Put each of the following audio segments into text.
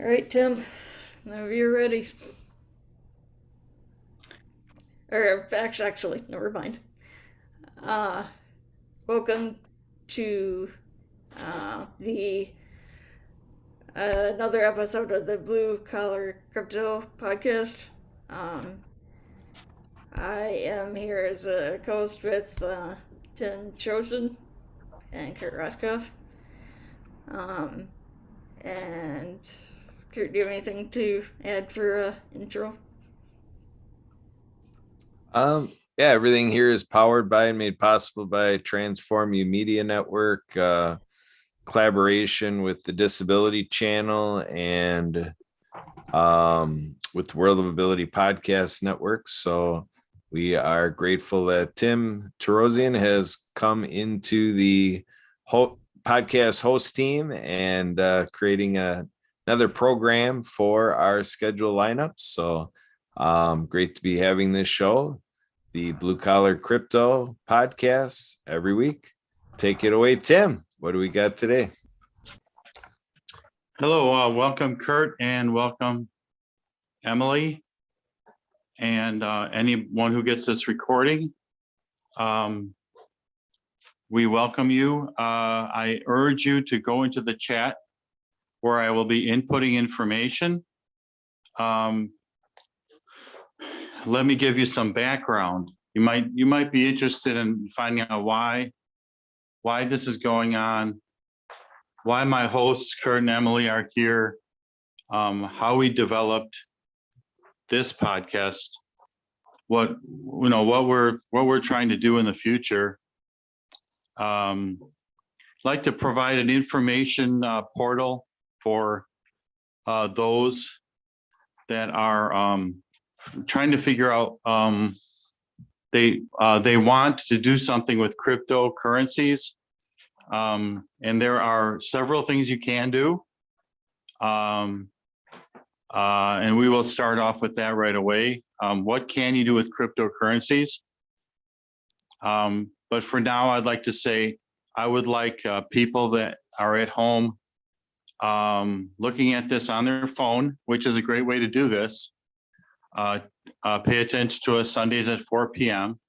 All right, Tim, whenever you're ready. Or actually, never mind. Uh, Welcome to the another episode of the Blue Collar Crypto Podcast. Um, I am here as a co-host with Tim Torosian and Kurt Roskoff. Um, and Kurt, do you have anything to add for intro? Yeah, everything here is powered by and made possible by Transform You Media Network, collaboration with the Disability Channel and with the World of Ability Podcast Network. So we are grateful that Tim Torosian has come into the podcast host team and creating another program for our schedule lineup. So great to be having this show, the Blue Collar Crypto Podcast, every week. Take it away, Tim. What do we got today? Hello, welcome Kurt and welcome Emily and anyone who gets this recording. We welcome you. I urge you to go into the chat where I will be inputting information. Let me give you some background. You might be interested in finding out why this is going on, why my hosts Kurt and Emily are here, how we developed this podcast, what we're trying to do in the future. I'd like to provide an information portal for those that are trying to figure out they want to do something with cryptocurrencies, and there are several things you can do, and we will start off with that right away. What can you do with cryptocurrencies? But for now, I'd like to say I would like people that are at home looking at this on their phone, which is a great way to do this. Pay attention to us Sundays at 4 p.m.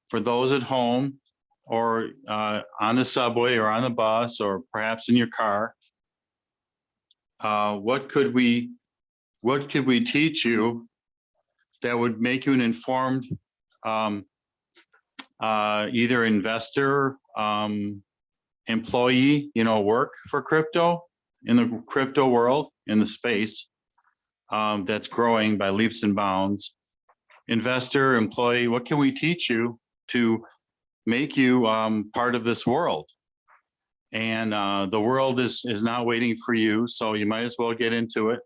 For those at home or on the subway or on the bus or perhaps in your car, what could we teach you that would make you an informed either investor, employee, work for crypto in the crypto world, in the space that's growing by leaps and bounds. Investor, employee, what can we teach you to make you part of this world? And the world is not waiting for you, so you might as well get into it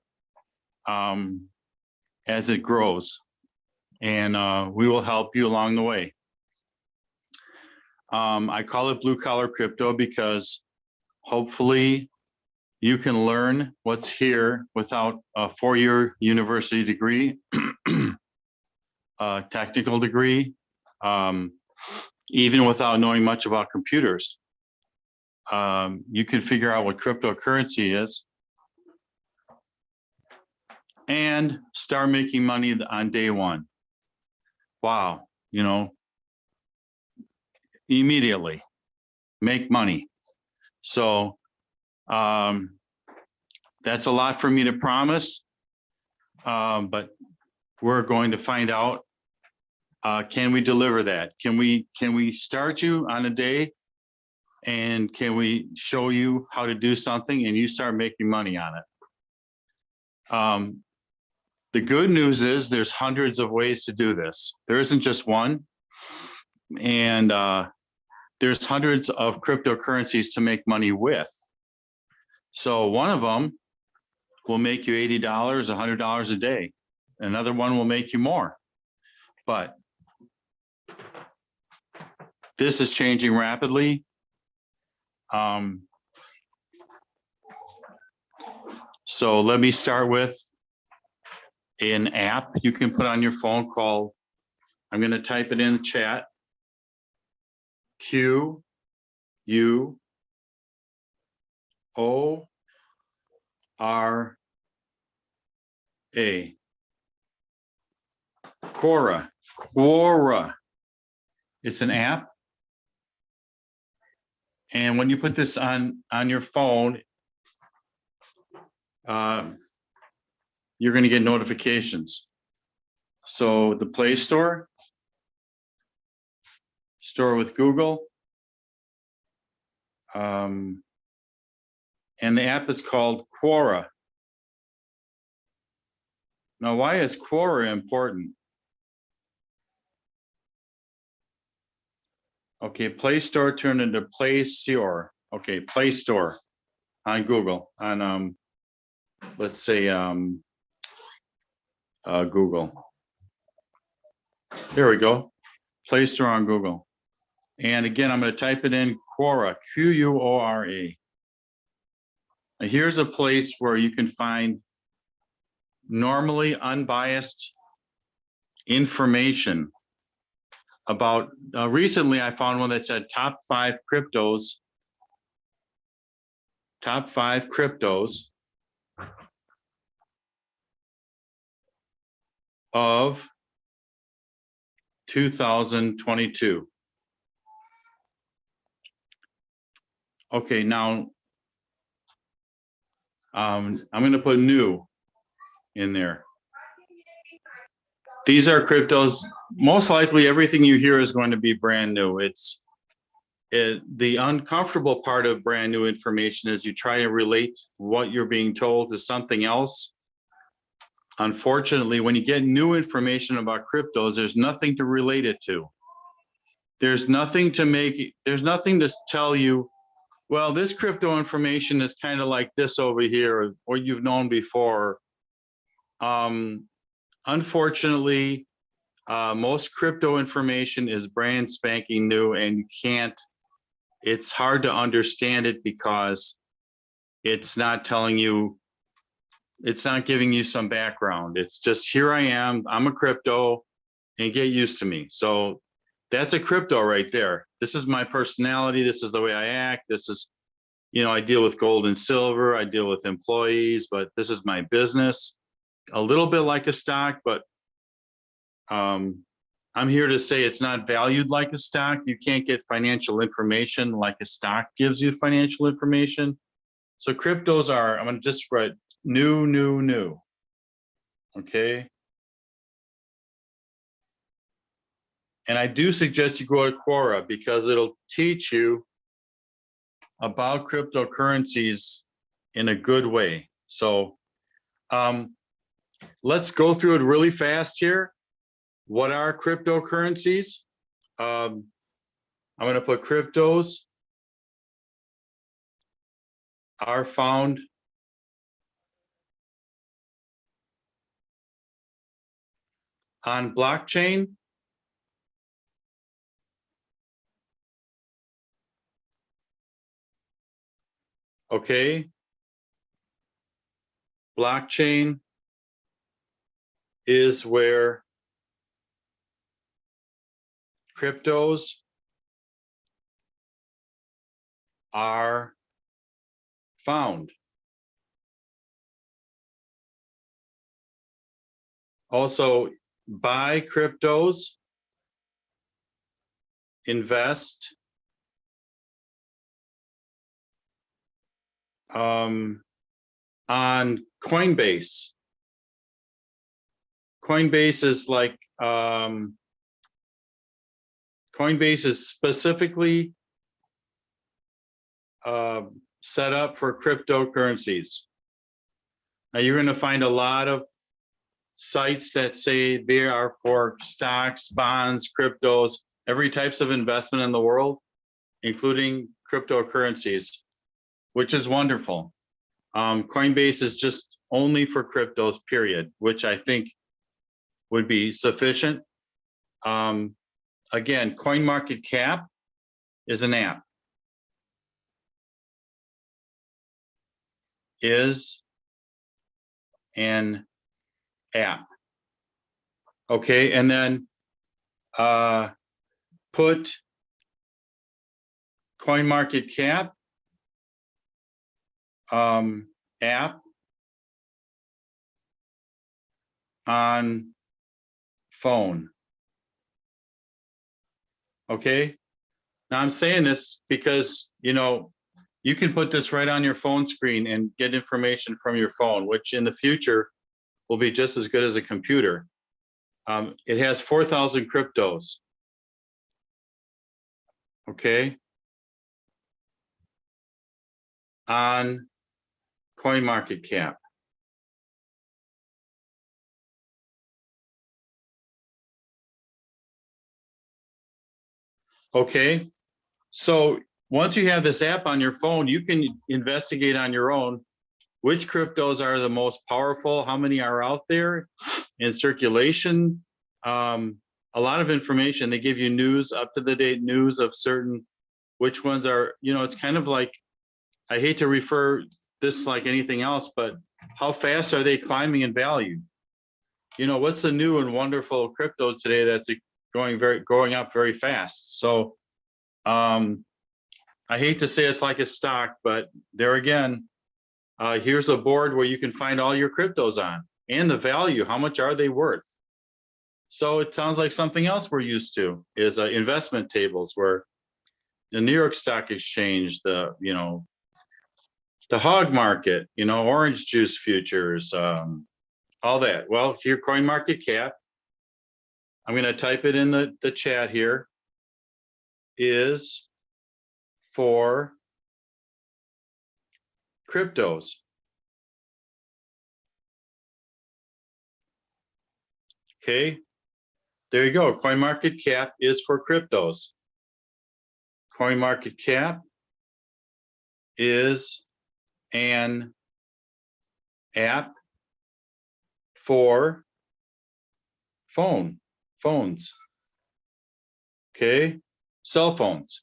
as it grows, and we will help you along the way. I call it blue collar crypto because hopefully you can learn what's here without a four-year university degree, a technical degree, even without knowing much about computers. You can figure out what cryptocurrency is and start making money on day one. Wow, immediately make money. So that's a lot for me to promise, but we're going to find out. Can we deliver that? Can we start you on a day, and can we show you how to do something and you start making money on it? The good news is there's hundreds of ways to do this. There isn't just one, and there's hundreds of cryptocurrencies to make money with. So one of them will make you $80, $100 a day. Another one will make you more. But this is changing rapidly. So let me start with an app you can put on your phone called, I'm going to type it in the chat, QUORC. Quora. It's an app. And when you put this on your phone, you're going to get notifications. So the Play Store, store with Google, and the app is called Quora. Now, why is Quora important? Okay, Play Store turned into Play Store. Okay, Play Store on Google, on let's say Google. There we go. Play Store on Google. And again, I'm going to type it in Quora, Quora. Now here's a place where you can find normally unbiased information about, recently I found one that said top 5 cryptos of 2022. Okay, now I'm going to put new in there. These are cryptos. Most likely everything you hear is going to be brand new. The uncomfortable part of brand new information is you try to relate what you're being told to something else. Unfortunately, when you get new information about cryptos, there's nothing to relate it to. There's nothing to tell you, well, this crypto information is kind of like this over here, or you've known before. Unfortunately, most crypto information is brand spanking new, and it's hard to understand it because it's not giving you some background. It's just, here I am, I'm a crypto, and get used to me. So that's a crypto right there. This is my personality. This is the way I act. This is, I deal with gold and silver. I deal with employees, but this is my business. A little bit like a stock, but I'm here to say it's not valued like a stock. You can't get financial information like a stock gives you financial information. So cryptos are, I'm going to just write new. Okay. And I do suggest you go to Quora because it'll teach you about cryptocurrencies in a good way. So let's go through it really fast here. What are cryptocurrencies? I'm going to put cryptos are found on blockchain. Okay. Blockchain is where cryptos are found. Also, buy cryptos, invest on Coinbase. Coinbase is like Coinbase is specifically set up for cryptocurrencies. Now you're going to find a lot of sites that say they are for stocks, bonds, cryptos, every types of investment in the world, including cryptocurrencies, which is wonderful. Coinbase is just only for cryptos, period, which I think would be sufficient. Again, CoinMarketCap is an app. Is an app. Okay, and then put CoinMarketCap app on phone. Okay. Now I'm saying this because, you know, you can put this right on your phone screen and get information from your phone, which in the future will be just as good as a computer. It has 4,000 cryptos. Okay. On CoinMarketCap. Okay. So once you have this app on your phone, you can investigate on your own which cryptos are the most powerful, how many are out there in circulation. A lot of information. They give you news, up to the date news of certain, which ones are, you know, it's kind of like, I hate to refer this like anything else, but how fast are they climbing in value? You know, what's the new and wonderful crypto today that's going up very fast? So I hate to say it's like a stock, but there again, here's a board where you can find all your cryptos on and the value. How much are they worth? So it sounds like something else we're used to is investment tables where the New York Stock Exchange, the, you know, the hog market, you know, orange juice futures, all that. Well, here, CoinMarketCap, I'm going to type it in the chat here, is for cryptos. Okay, there you go. CoinMarketCap is for cryptos. CoinMarketCap is an app for phones. Okay, cell phones.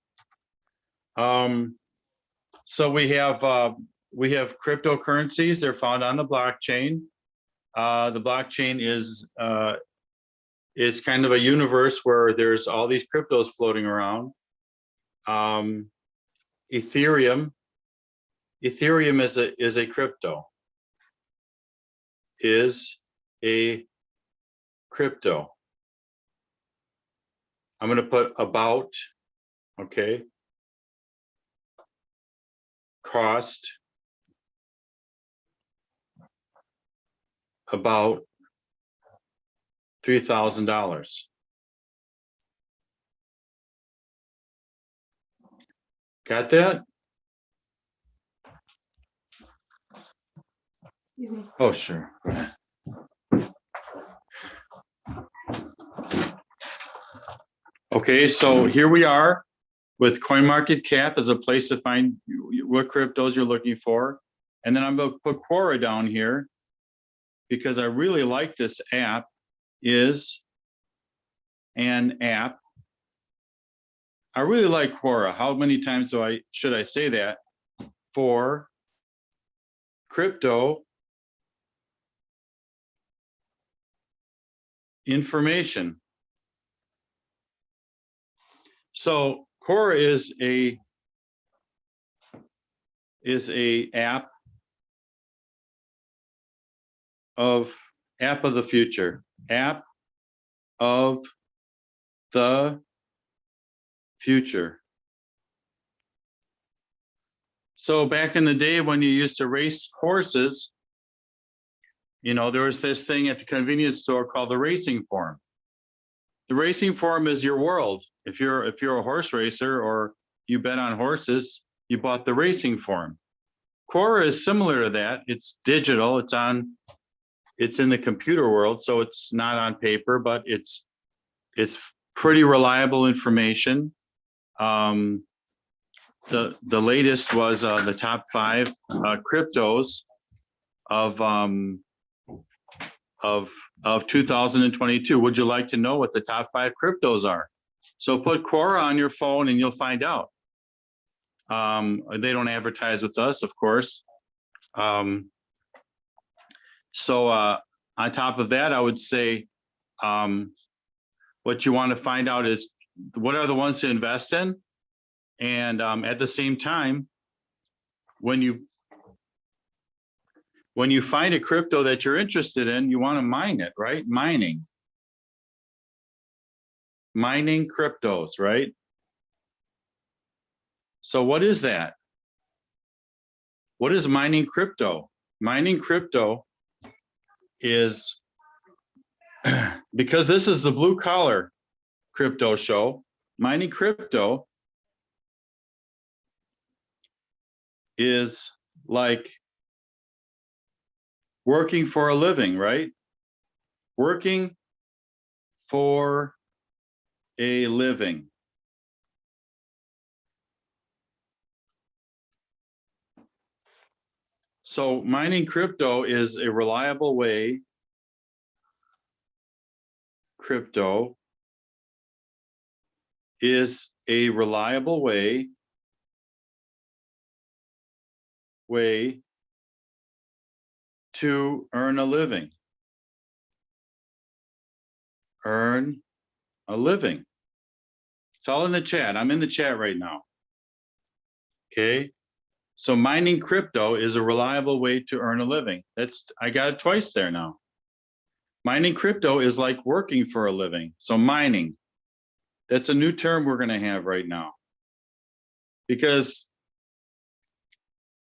So we have cryptocurrencies. They're found on the blockchain. The blockchain is kind of a universe where there's all these cryptos floating around. Ethereum is a crypto. Is a crypto. I'm going to put about, okay. Cost about $3,000. Got that? Excuse me. Oh, sure. Okay, so here we are with CoinMarketCap as a place to find what cryptos you're looking for. And then I'm going to put Quora down here because I really like this app. Is an app. I really like Quora. How many times should I say that? For crypto information. So Quora is a app of the future. App of the future. So back in the day when you used to race horses, you know, there was this thing at the convenience store called the racing form. The racing form is your world. If you're a horse racer or you bet on horses, you bought the racing form. Quora is similar to that. It's digital. It's in the computer world, so it's not on paper, but it's pretty reliable information. The latest was the top 5 cryptos of 2022. Would you like to know what the top 5 cryptos are? So put Quora on your phone and you'll find out. They don't advertise with us, of course. So on top of that, I would say what you want to find out is what are the ones to invest in, and at the same time, when you when you find a crypto that you're interested in, you want to mine it, right? Mining cryptos, right? So what is that? What is mining crypto? Mining crypto is, because this is the blue collar crypto show, mining crypto is like working for a living, right? Working for a living. So mining crypto is a reliable way. Crypto is a reliable way to earn a living. Earn a living. It's all in the chat. I'm in the chat right now. Okay. So mining crypto is a reliable way to earn a living. I got it twice there now. Mining crypto is like working for a living. So mining, that's a new term we're going to have right now. Because,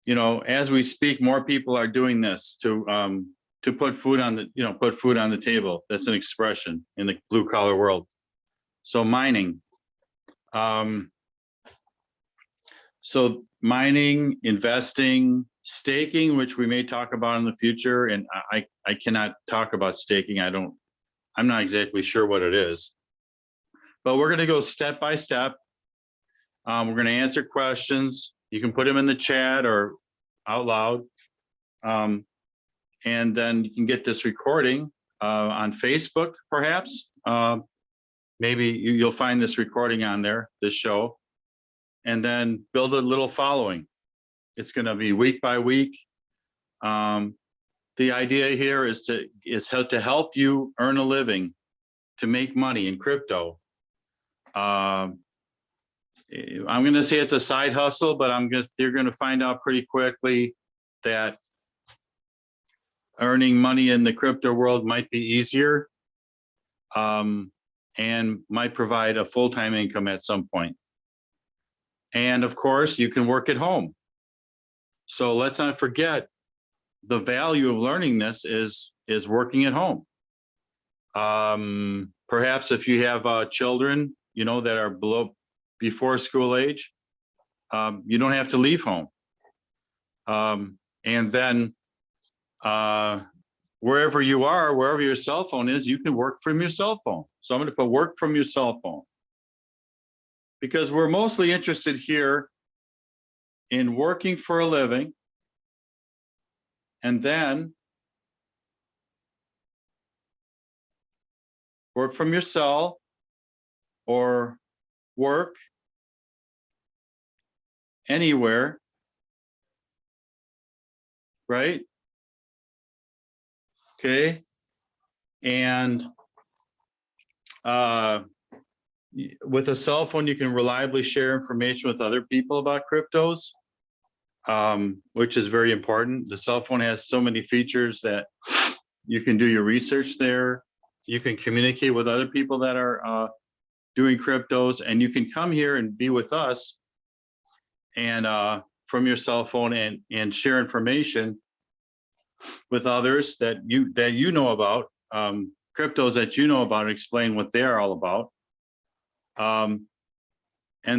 you know, as we speak, more people are doing this to put food on the table. That's an expression in the blue collar world. So mining. So mining, investing, staking, which we may talk about in the future. And I cannot talk about staking. I'm not exactly sure what it is, but we're going to go step by step. We're going to answer questions. You can put them in the chat or out loud. And then you can get this recording on Facebook, perhaps. Maybe you'll find this recording on there, this show, and then build a little following. It's going to be week by week. The idea here is to help you earn a living, to make money in crypto. I'm going to say it's a side hustle, but you're going to find out pretty quickly that earning money in the crypto world might be easier, and might provide a full-time income at some point. And of course, you can work at home. So let's not forget the value of learning this is working at home. Perhaps if you have children, you know, that are before school age, you don't have to leave home. And then wherever you are, wherever your cell phone is, you can work from your cell phone. So I'm going to put work from your cell phone, because we're mostly interested here in working for a living, and then work from your cell or work anywhere, right? Okay. And with a cell phone, you can reliably share information with other people about cryptos, which is very important. The cell phone has so many features that you can do your research there. You can communicate with other people that are doing cryptos, and you can come here and be with us and from your cell phone and share information with others that you know about, cryptos that you know about, and explain what they are all about. And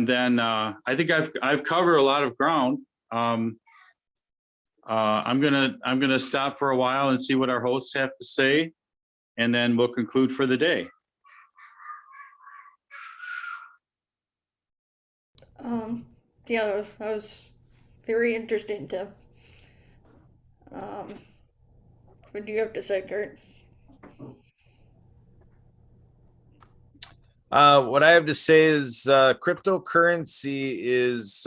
then I think I've covered a lot of ground. I'm gonna stop for a while and see what our hosts have to say, and then we'll conclude for the day. Yeah, that was very interesting, Tim. What do you have to say, Kurt? What I have to say is cryptocurrency is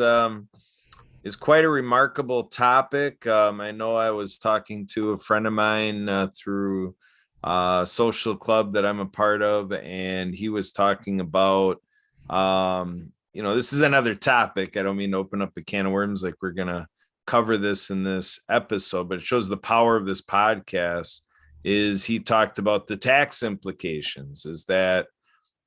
quite a remarkable topic. I know I was talking to a friend of mine through a social club that I'm a part of, and he was talking about, this is another topic. I don't mean to open up a can of worms like we're gonna cover this in this episode, but it shows the power of this podcast. Is he talked about the tax implications? Is that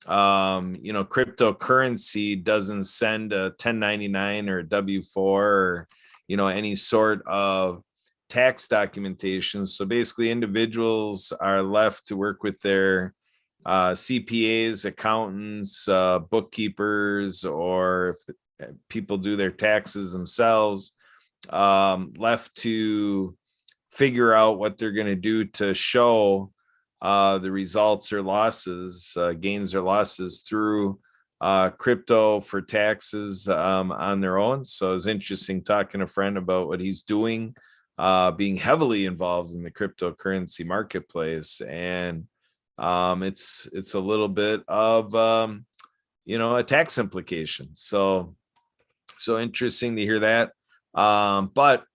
cryptocurrency doesn't send a 1099 or a W-4 or any sort of tax documentation. So basically, individuals are left to work with their CPAs, accountants, bookkeepers, or if people do their taxes themselves, left to figure out what they're going to do to show the results or losses, gains or losses through crypto for taxes on their own. So it's interesting talking to a friend about what he's doing, being heavily involved in the cryptocurrency marketplace. And it's a little bit of, a tax implication. So interesting to hear that. But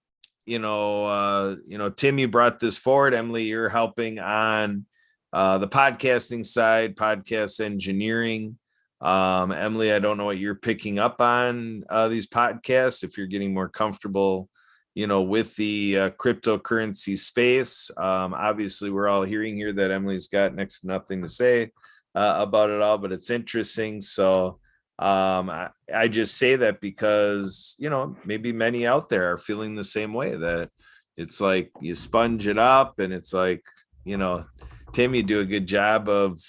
Tim, you brought this forward. Emily, you're helping on the podcasting side, podcast engineering. Emily, I don't know what you're picking up on these podcasts, if you're getting more comfortable, with the cryptocurrency space. Obviously, we're all hearing here that Emily's got next to nothing to say about it all, but it's interesting. So I just say that because, maybe many out there are feeling the same way, that it's like you sponge it up and it's like, Tim, you do a good job of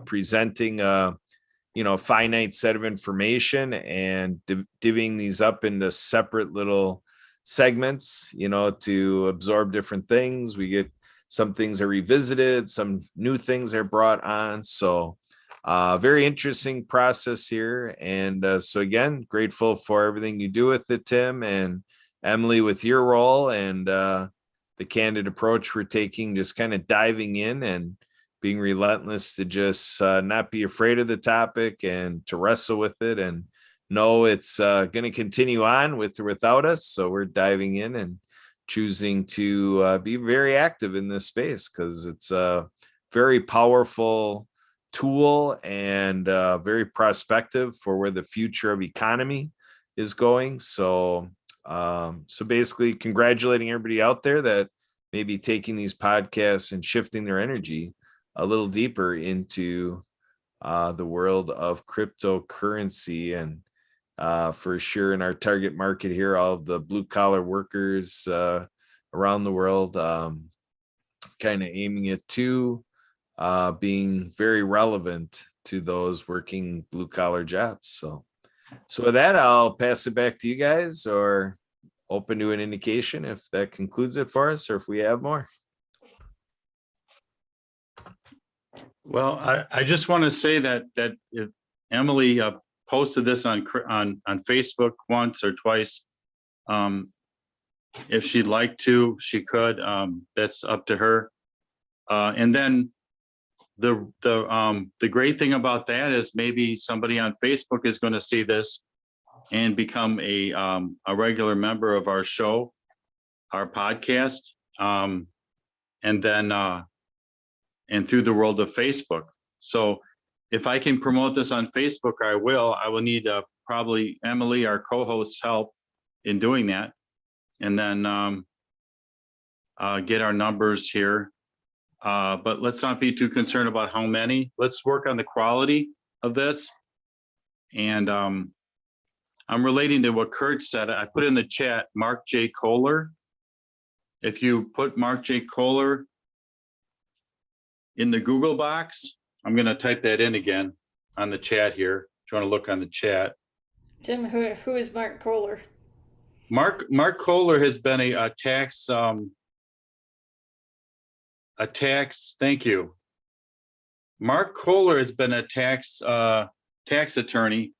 presenting finite set of information and divvying these up into separate little segments, to absorb different things. We get some things are revisited, some new things are brought on. So very interesting process here. And so again, grateful for everything you do with it, Tim, and Emily with your role and the candid approach we're taking, just kind of diving in and being relentless to just not be afraid of the topic and to wrestle with it and know it's going to continue on with or without us. So we're diving in and choosing to be very active in this space because it's a very powerful tool and very prospective for where the future of economy is going. So basically congratulating everybody out there that may be taking these podcasts and shifting their energy a little deeper into the world of cryptocurrency. And for sure in our target market here, all of the blue collar workers around the world, kind of aiming it to being very relevant to those working blue collar jobs. So with that, I'll pass it back to you guys, or open to an indication if that concludes it for us, or if we have more. Well, I just want to say that if Emily posted this on Facebook once or twice, if she'd like to, she could. That's up to her. And then the great thing about that is maybe somebody on Facebook is going to see this and become a regular member of our show, our podcast, and then and through the world of Facebook. So if I can promote this on Facebook, I will. I will need probably Emily, our co-host's help in doing that, and then get our numbers here. But let's not be too concerned about how many. Let's work on the quality of this. And I'm relating to what Kurt said. I put in the chat, Mark J. Kohler. If you put Mark J. Kohler in the Google box, I'm going to type that in again on the chat here. If you want to look on the chat. Tim, who is Mark Kohler? Mark Kohler has been a tax, thank you. Mark Kohler has been a tax attorney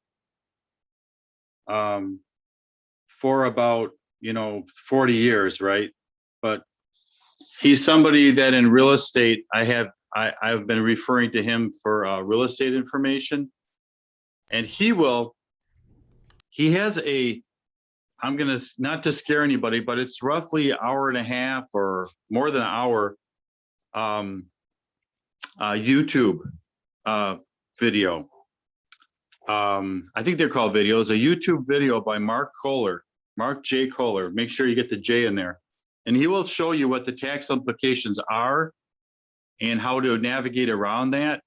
for about 40 years, right? But he's somebody that in real estate, I've been referring to him for real estate information, and he has I'm gonna, not to scare anybody, but it's roughly an hour and a half or more than an hour YouTube video. I think they're called videos, a YouTube video by Mark Kohler. Mark J. Kohler. Make sure you get the J in there. And he will show you what the tax implications are and how to navigate around that.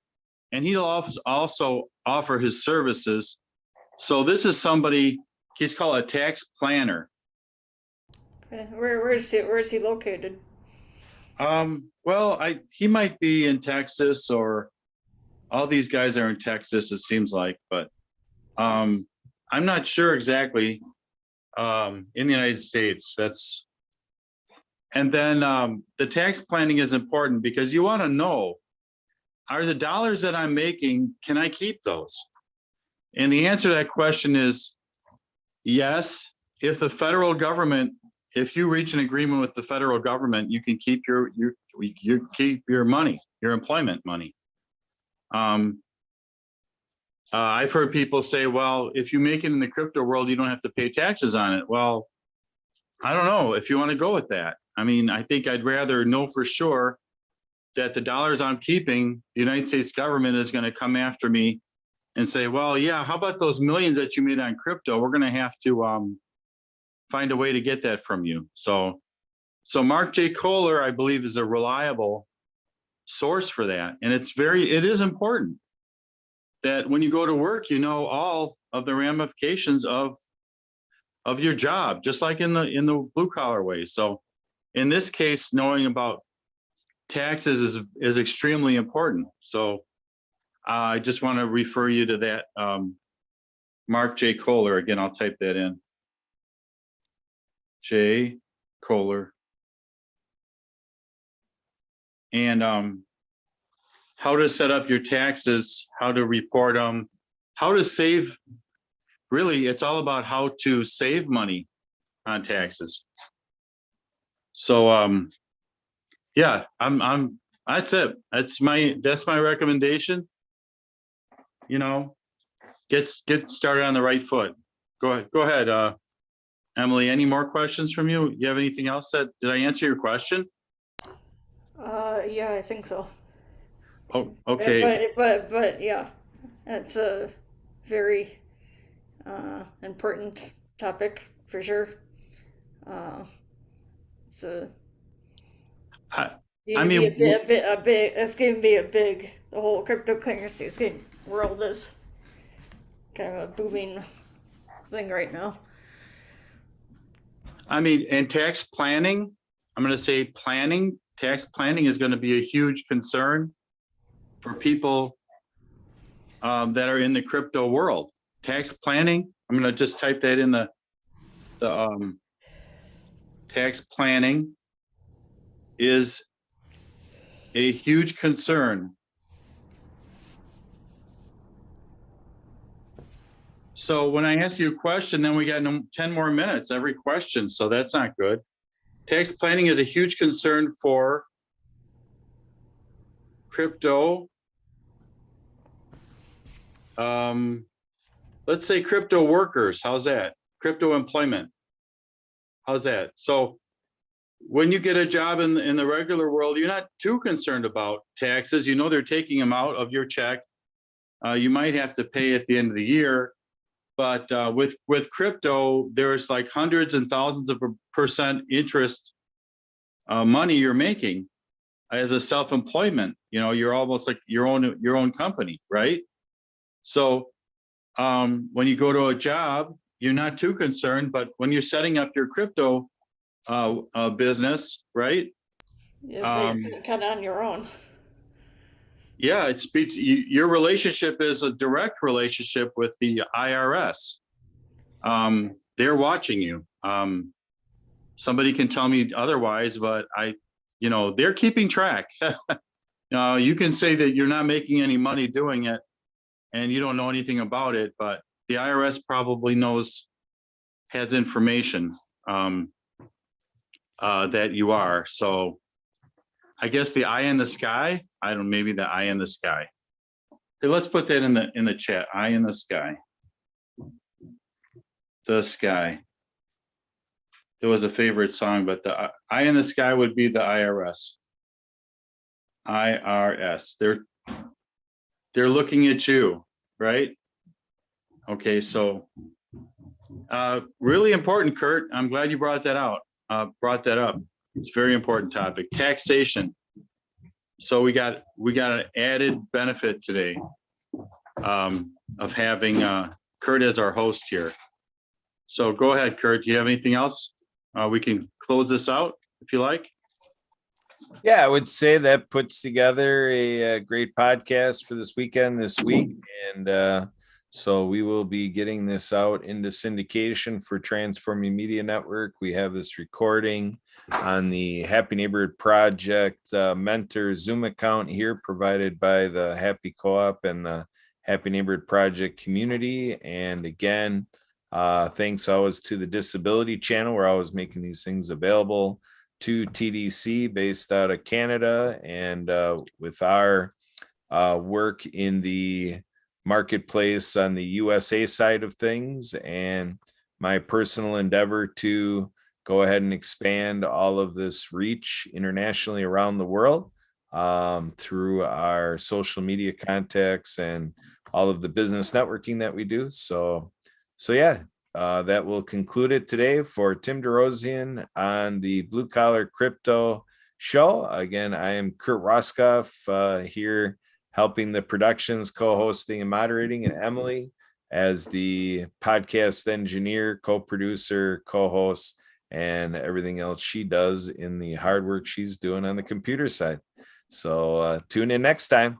And he'll also offer his services. So this is somebody, he's called a tax planner. Okay. Where is he located? Well, he might be in Texas, or all these guys are in Texas, it seems like, but I'm not sure exactly. In the United States, and then the tax planning is important because you want to know, are the dollars that I'm making, can I keep those? And the answer to that question is yes. If the federal government, if you reach an agreement with the federal government, you can keep you keep your money, your employment money. I've heard people say, well, if you make it in the crypto world, you don't have to pay taxes on it. Well, I don't know if you want to go with that. I mean, I think I'd rather know for sure that the dollars I'm keeping, the United States government is going to come after me and say, well, yeah, how about those millions that you made on crypto? We're going to have to find a way to get that from you. So Mark J. Kohler, I believe, is a reliable source for that. And it is important that when you go to work, you know all of the ramifications of your job, just like in the blue collar way. So in this case, knowing about taxes is extremely important. So I just want to refer you to that Mark J. Kohler. Again, I'll type that in. J. Kohler. And how to set up your taxes, how to report them, how to save. Really, it's all about how to save money on taxes. So yeah, that's it. That's my recommendation. You know, get started on the right foot. Go ahead, Emily. Any more questions from you? You have anything else? Did I answer your question? Yeah, I think so. Oh, okay. But yeah, that's a very important topic for sure. It's a I going to be mean, a big. It's going to be a big. The whole cryptocurrency world is kind of a booming thing right now. I mean, and tax planning, I'm going to say tax planning is going to be a huge concern for people that are in the crypto world. Tax planning, I'm going to just type that in the tax planning is a huge concern. So when I ask you a question, then we got 10 more minutes every question. So that's not good. Tax planning is a huge concern for crypto. Let's say crypto workers. How's that? Crypto employment. How's that? So when you get a job in the regular world, you're not too concerned about taxes. You know they're taking them out of your check. You might have to pay at the end of the year. But with crypto, there's like hundreds and thousands of percent interest money you're making as a self-employment. You know, you're almost like your own company, right? So when you go to a job, you're not too concerned. But when you're setting up your crypto business, right? Yeah, you're kind of on your own. Yeah, your relationship is a direct relationship with the IRS. They're watching you. Somebody can tell me otherwise, but they're keeping track. You can say that you're not making any money doing it and you don't know anything about it, but the IRS probably has information that you are. So I guess the eye in the sky, maybe the eye in the sky. Hey, let's put that in the chat. Eye in the sky. The sky. It was a favorite song, but the eye in the sky would be the IRS. IRS. They're looking at you, right? Okay, so Really important, Kurt. I'm glad you brought that up. It's a very important topic. Taxation. So we got an added benefit today of having Kurt as our host here. So go ahead, Kurt. Do you have anything else? We can close this out if you like. Yeah, I would say that puts together a great podcast for this week. And so we will be getting this out into syndication for Transforming Media Network. We have this recording on the Happy Neighborhood Project Mentor Zoom account here, provided by the Happy Co-op and the Happy Neighborhood Project community. And again, thanks always to the Disability Channel. We're always making these things available to TDC based out of Canada. And with our work in the marketplace on the USA side of things, and my personal endeavor to go ahead and expand all of this reach internationally around the world through our social media contacts and all of the business networking that we do. So yeah, that will conclude it today for Tim Torosian on the Blue Collar Crypto Show. Again, I am Kurt Roskoff here helping the productions, co-hosting and moderating, and Emily as the podcast engineer, co-producer, co-host, and everything else she does in the hard work she's doing on the computer side. So tune in next time.